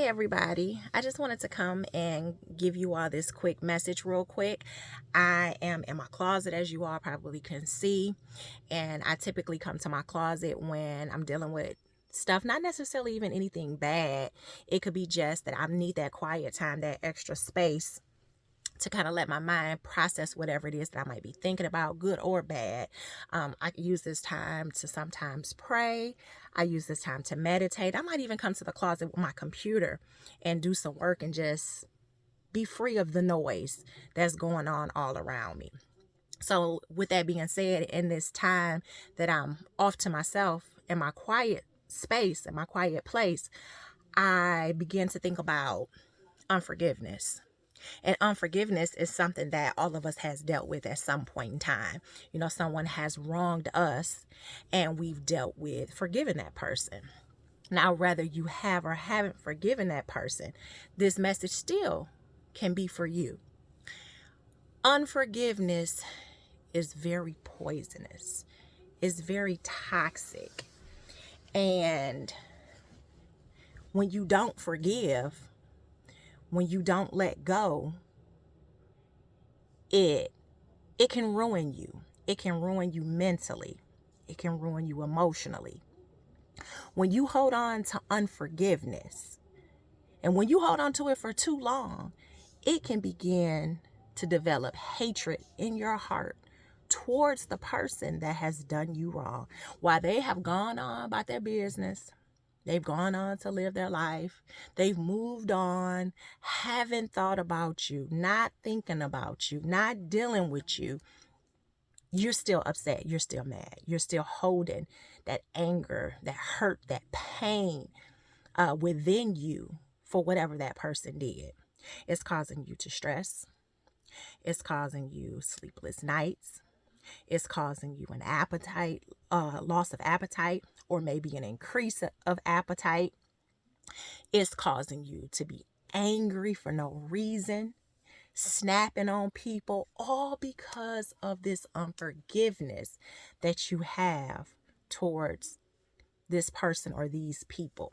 Hey everybody, I just wanted to come and give you all this quick message real quick. I am in my closet, as you all probably can see, and I typically come to my closet when I'm dealing with stuff, not necessarily even anything bad. It could be just that I need that quiet time, that extra space to kind of let my mind process whatever it is that I might be thinking about, good or bad. I use this time to sometimes pray. I use this time to meditate. I might even come to the closet with my computer and do some work and just be free of the noise that's going on all around me. So with that being said, in this time that I'm off to myself in my quiet space, in my quiet place, I begin to think about unforgiveness. And unforgiveness is something that all of us has dealt with at some point in time. Someone has wronged us and we've dealt with forgiving that person. Now, whether you have or haven't forgiven that person, this message still can be for you. Unforgiveness is very poisonous. It's very toxic. And when you don't forgive, when you don't let go, it can ruin you. It can ruin you mentally. It can ruin you emotionally. When you hold on to unforgiveness, and when you hold on to it for too long, it can begin to develop hatred in your heart towards the person that has done you wrong. While they have gone on about their business, they've gone on to live their life, they've moved on, haven't thought about you, not thinking about you, not dealing with you, you're still upset, you're still mad, you're still holding that anger, that hurt, that pain within you for whatever that person did. It's causing you to stress. It's causing you sleepless nights. It's causing you an appetite, loss of appetite, or maybe an increase of appetite. It's causing you to be angry for no reason, snapping on people, all because of this unforgiveness that you have towards this person or these people.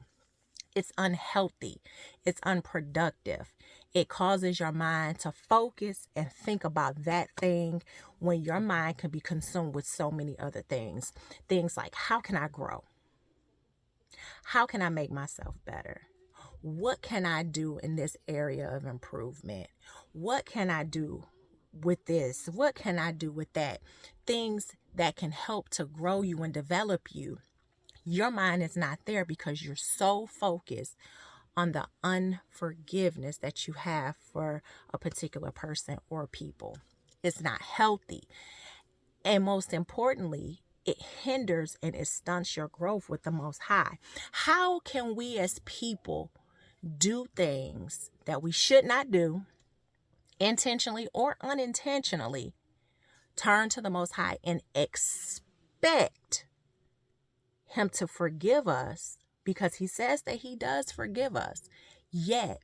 It's unhealthy. It's unproductive. It causes your mind to focus and think about that thing when your mind can be consumed with so many other things. Things like, how can I grow? How can I make myself better? What can I do in this area of improvement? What can I do with this? What can I do with that? Things that can help to grow you and develop you. Your mind is not there because you're so focused on the unforgiveness that you have for a particular person or people. It's not healthy. And most importantly, it hinders and it stunts your growth with the Most High. How can we as people do things that we should not do, intentionally or unintentionally, turn to the Most High and expect Him to forgive us, because He says that He does forgive us, yet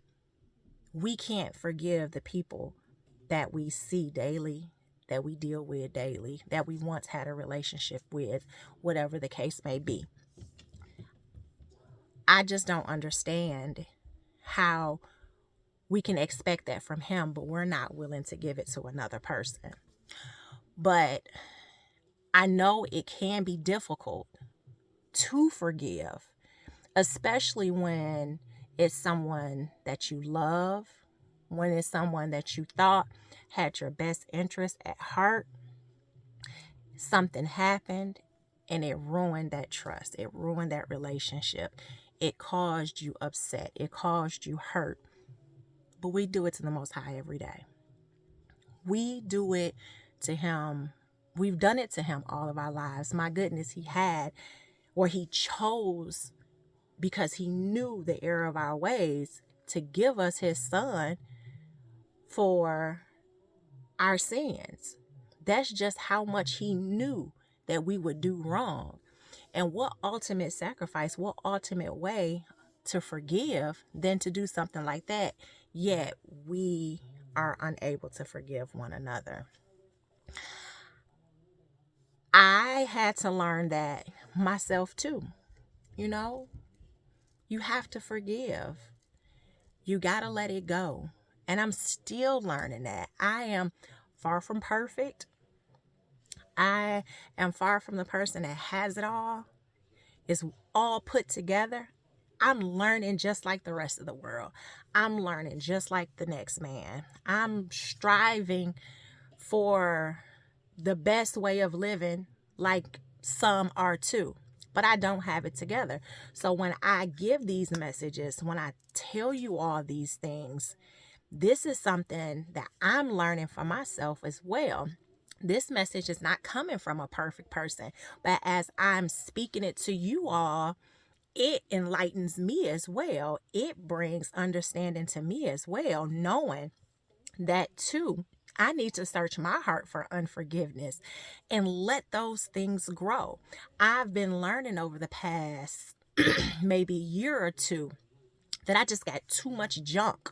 we can't forgive the people that we see daily, that we deal with daily, that we once had a relationship with, whatever the case may be. I just don't understand how we can expect that from Him, but we're not willing to give it to another person. But I know it can be difficult to forgive, especially when it's someone that you love, when it's someone that you thought had your best interest at heart. Something happened and it ruined that trust. It ruined that relationship. It caused you upset. It caused you hurt. But we do it to the Most High every day. We do it to Him. We've done it to Him all of our lives. My goodness, He chose, because He knew the error of our ways, to give us His Son for our sins. That's just how much He knew that we would do wrong. And what ultimate sacrifice, what ultimate way to forgive than to do something like that, yet we are unable to forgive one another. I had to learn that myself too. You have to forgive. You got to let it go. And I'm still learning that. I am far from perfect. I am far from the person that has it all, is all put together. I'm learning just like the rest of the world. I'm learning just like the next man. I'm striving for the best way of living, like some are too. But I don't have it together. So when I give these messages, when I tell you all these things, this is something that I'm learning for myself as well. This message is not coming from a perfect person, but as I'm speaking it to you all, it enlightens me as well. It brings understanding to me as well, knowing that too, I need to search my heart for unforgiveness and let those things grow. I've been learning over the past maybe year or two that I just got too much junk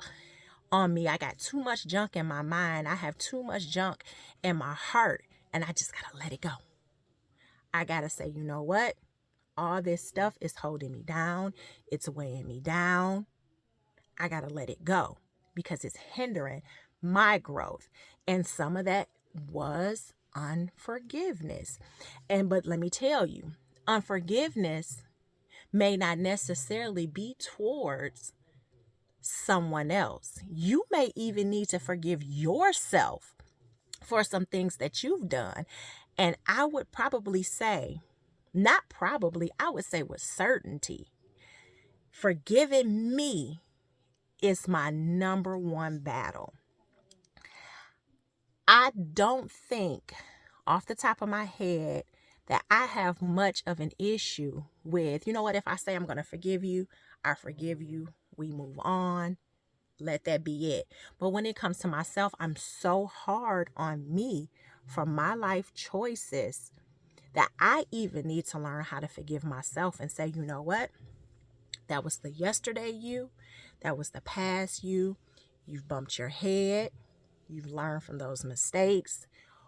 on me. I got too much junk in my mind. I have too much junk in my heart, and I just got to let it go. I got to say, you know what? All this stuff is holding me down. It's weighing me down. I got to let it go because it's hindering my growth. And some of that was unforgiveness. But let me tell you, unforgiveness may not necessarily be towards someone else. You may even need to forgive yourself for some things that you've done. And I would probably say, not probably, I would say with certainty, forgiving me is my number one battle. I don't think off the top of my head that I have much of an issue with, you know what, if I say I'm going to forgive you, I forgive you, we move on, let that be it. But when it comes to myself, I'm so hard on me for my life choices that I even need to learn how to forgive myself and say, you know what, that was the yesterday you, that was the past you, you've bumped your head, you've learned from those mistakes.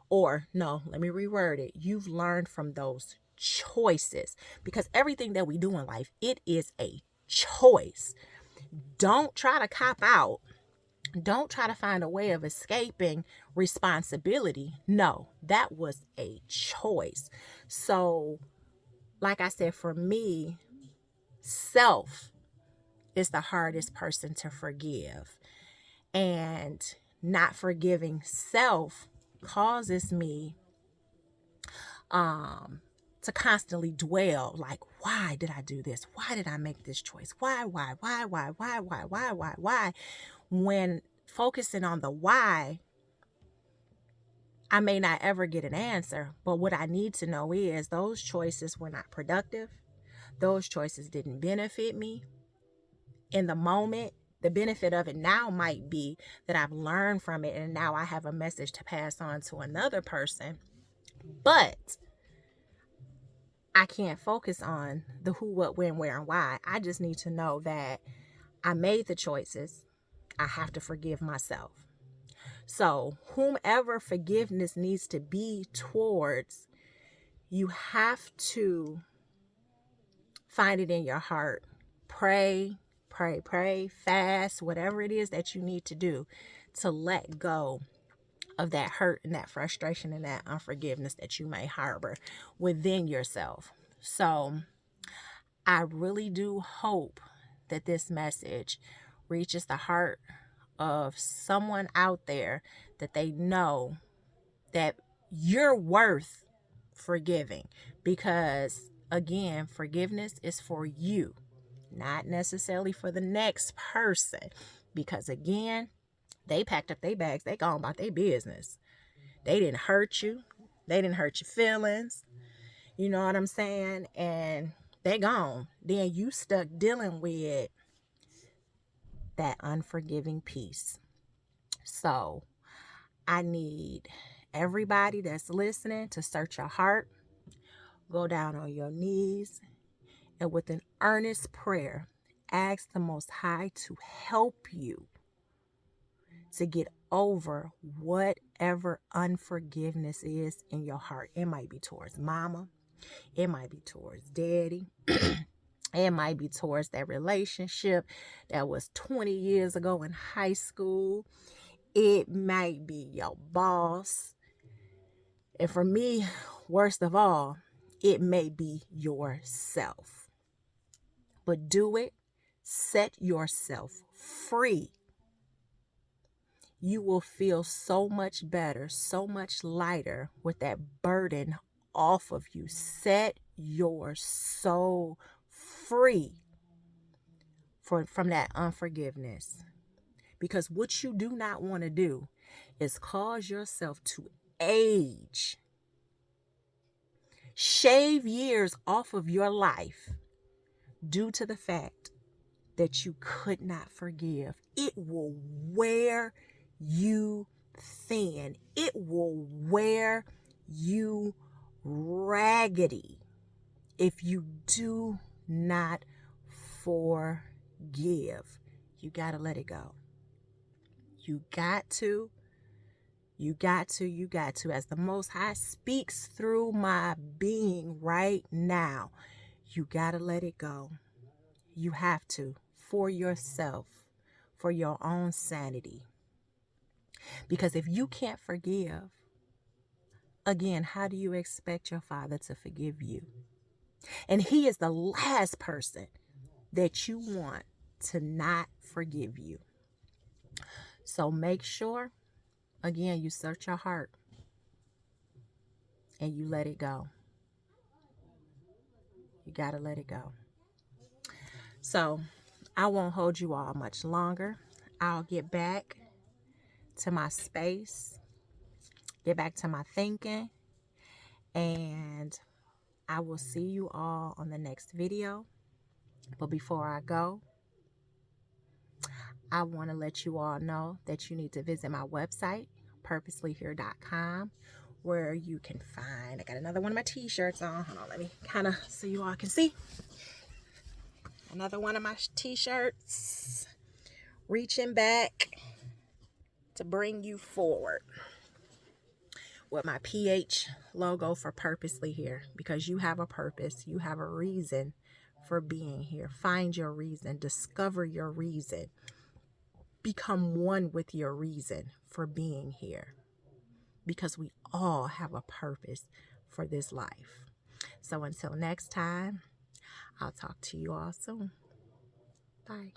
Or no, let me reword it. You've learned from those choices, because everything that we do in life, it is a choice. Don't try to cop out. Don't try to find a way of escaping responsibility. No, that was a choice. So, like I said, for me, self is the hardest person to forgive. And not forgiving self causes me to constantly dwell, like, why did I do this? Why did I make this choice? Why? When focusing on the why, I may not ever get an answer. But what I need to know is those choices were not productive. Those choices didn't benefit me in the moment. The benefit of it now might be that I've learned from it and now I have a message to pass on to another person. But I can't focus on the who, what, when, where, and why. I just need to know that I made the choices. I have to forgive myself. So whomever forgiveness needs to be towards, you have to find it in your heart. Pray, fast, whatever it is that you need to do to let go of that hurt and that frustration and that unforgiveness that you may harbor within yourself. So I really do hope that this message reaches the heart of someone out there, that they know that you're worth forgiving. Because again, forgiveness is for you, not necessarily for the next person. Because again, they packed up their bags, they gone about their business. They didn't hurt you. They didn't hurt your feelings. You know what I'm saying? And they gone. Then you stuck dealing with that unforgiving piece. So I need everybody that's listening to search your heart, go down on your knees, and with an earnest prayer, ask the Most High to help you to get over whatever unforgiveness is in your heart. It might be towards mama. It might be towards daddy. It might be towards that relationship that was 20 years ago in high school. It might be your boss. And for me, worst of all, it may be yourself. But do it. Set yourself free. You will feel so much better, so much lighter with that burden off of you. Set your soul free from that unforgiveness. Because what you do not want to do is cause yourself to age, shave years off of your life due to the fact that you could not forgive. It will wear you thin. It will wear you raggedy if you do not forgive. You got to let it go. You got to. You got to. As the Most High speaks through my being right now, you got to let it go. You have to, for yourself, for your own sanity. Because if you can't forgive, again, how do you expect your Father to forgive you? And He is the last person that you want to not forgive you. So make sure, again, you search your heart and you let it go. You got to let it go. So I won't hold you all much longer. I'll get back to my space, get back to my thinking, and I will see you all on the next video. But before I go, I want to let you all know that you need to visit my website, purposelyhere.com, where you can find, I got another one of my t-shirts on. Hold on, let me kind of so you all can see. Another one of my t-shirts, reaching back to bring you forward, with my PH logo for Purposely Here, because you have a purpose. You have a reason for being here. Find your reason. Discover your reason. Become one with your reason for being here, because we all have a purpose for this life. So until next time, I'll talk to you all soon. Bye.